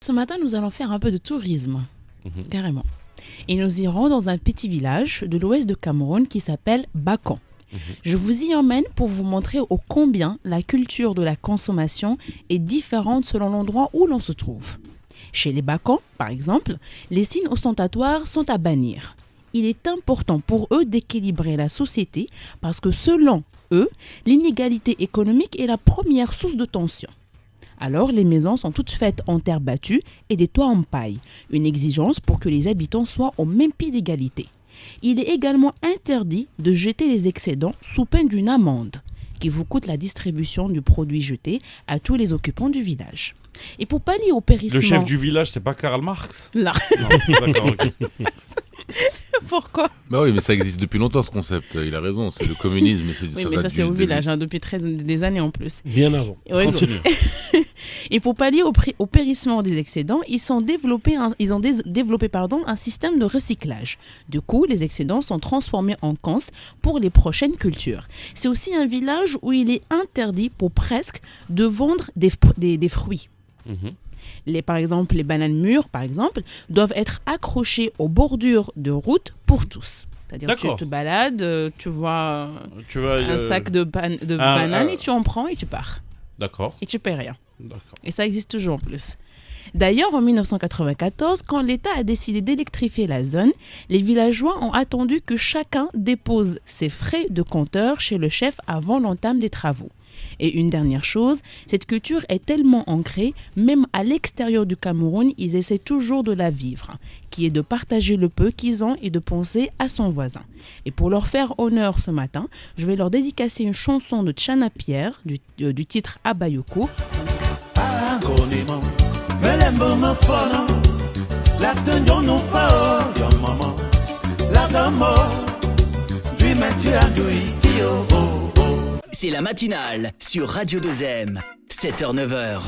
Ce matin, nous allons faire un peu de tourisme, carrément. Et nous irons dans un petit village de l'ouest de Cameroun qui s'appelle Bakan. Je vous y emmène pour vous montrer ô combien la culture de la consommation est différente selon l'endroit où l'on se trouve. Chez les Bakans, par exemple, les signes ostentatoires sont à bannir. Il est important pour eux d'équilibrer la société parce que selon eux, l'inégalité économique est la première source de tension. Alors, les maisons sont toutes faites en terre battue et des toits en paille, une exigence pour que les habitants soient au même pied d'égalité. Il est également interdit de jeter les excédents sous peine d'une amende qui vous coûte la distribution du produit jeté à tous les occupants du village. Et pour pallier au périssement... Le chef du village, c'est pas Karl Marx? Là. Non, d'accord, ok. Pourquoi? Bah oui, mais ça existe depuis longtemps ce concept. Il a raison, c'est le communisme. Oui, mais ça c'est au village, depuis des années en plus. Bien avant. Ouais, Continue. Et pour pallier au périssement des excédents, ils ont développé un système de recyclage. Du coup, les excédents sont transformés en cans pour les prochaines cultures. C'est aussi un village où il est interdit pour presque de vendre des fruits. Par exemple, les bananes mûres, par exemple, doivent être accrochées aux bordures de route pour tous. C'est-à-dire que tu te balades, tu vois un sac de bananes et tu en prends et tu pars. D'accord. Et tu paies rien. D'accord. Et ça existe toujours en plus. D'ailleurs, en 1994, quand l'État a décidé d'électrifier la zone, les villageois ont attendu que chacun dépose ses frais de compteur chez le chef avant l'entame des travaux. Et une dernière chose, cette culture est tellement ancrée, même à l'extérieur du Cameroun, ils essaient toujours de la vivre, qui est de partager le peu qu'ils ont et de penser à son voisin. Et pour leur faire honneur ce matin, je vais leur dédicacer une chanson de Tchana Pierre, du titre Abayoko. C'est la matinale sur Radio 2M, 7h-9h.